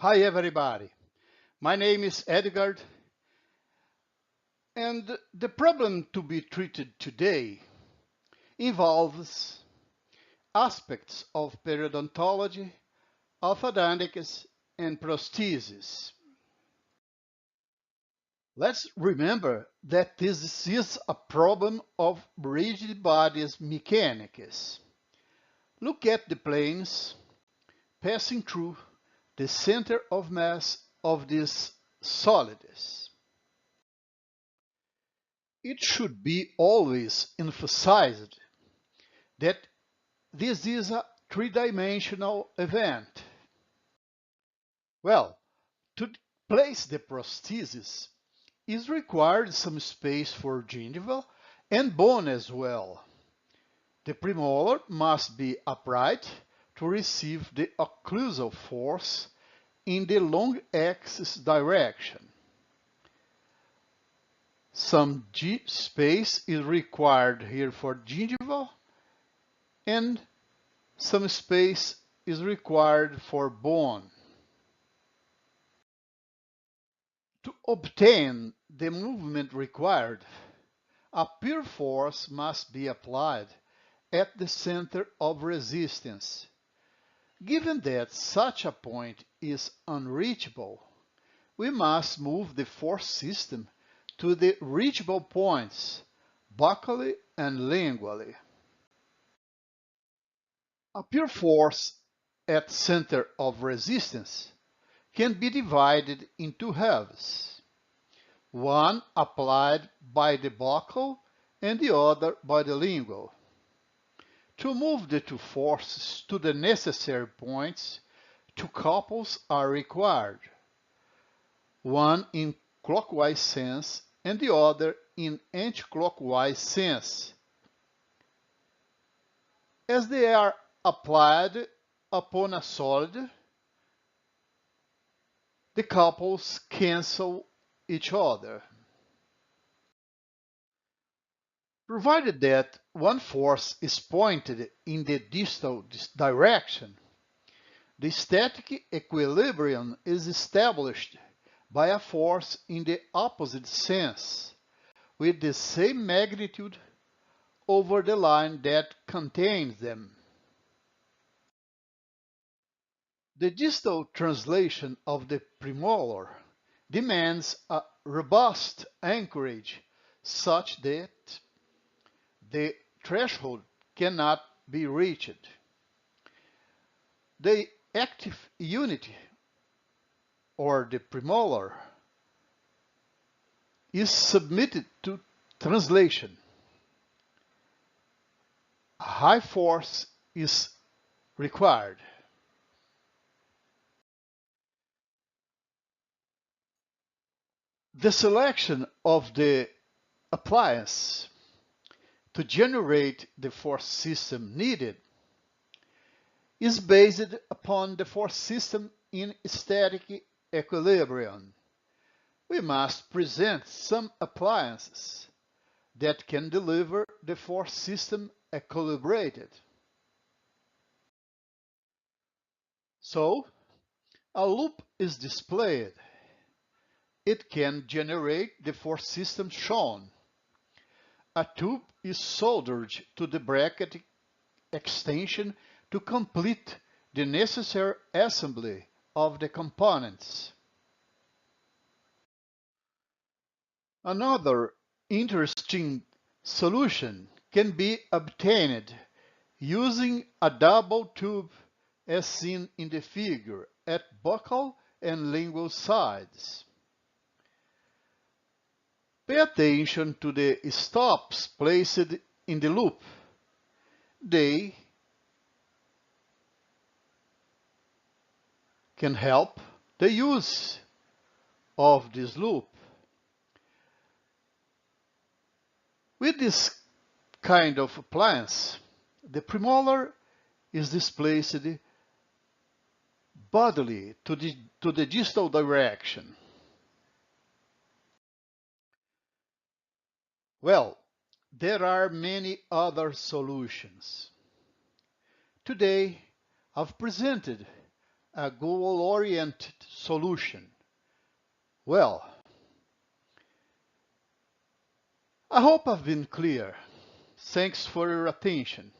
Hi everybody, my name is Edgar, and the problem to be treated today involves aspects of periodontology, orthodontics, and prosthesis. Let's remember that this is a problem of rigid bodies mechanics. Look at the planes passing through the center of mass of these solids. It should be always emphasized that this is a three-dimensional event. Well, to place the prosthesis is required some space for gingiva and bone as well. The premolar must be upright to receive the occlusal force in the long axis direction. Some space is required here for gingiva and some space is required for bone. To obtain the movement required, a pure force must be applied at the center of resistance. Given that such a point is unreachable, we must move the force system to the reachable points, buccally and lingually. A pure force at center of resistance can be divided in two halves, one applied by the buccal and the other by the lingual. To move the two forces to the necessary points, two couples are required, one in clockwise sense and the other in anti-clockwise sense. As they are applied upon a solid, the couples cancel each other. Provided that one force is pointed in the distal direction, the static equilibrium is established by a force in the opposite sense, with the same magnitude over the line that contains them. The distal translation of the premolar demands a robust anchorage such that the threshold cannot be reached. The active unit, or the premolar, is submitted to translation. A high force is required. The selection of the appliance to generate the force system needed is based upon the force system in static equilibrium. We must present some appliances that can deliver the force system equilibrated. So, a loop is displayed. It can generate the force system shown. A tube is soldered to the bracket extension to complete the necessary assembly of the components. Another interesting solution can be obtained using a double tube as seen in the figure at buccal and lingual sides. Pay attention to the stops placed in the loop. They can help the use of this loop. With this kind of appliance, the premolar is displaced bodily to the distal direction. Well, there are many other solutions. Today, I've presented a goal-oriented solution? Well, I hope I've been clear. Thanks for your attention.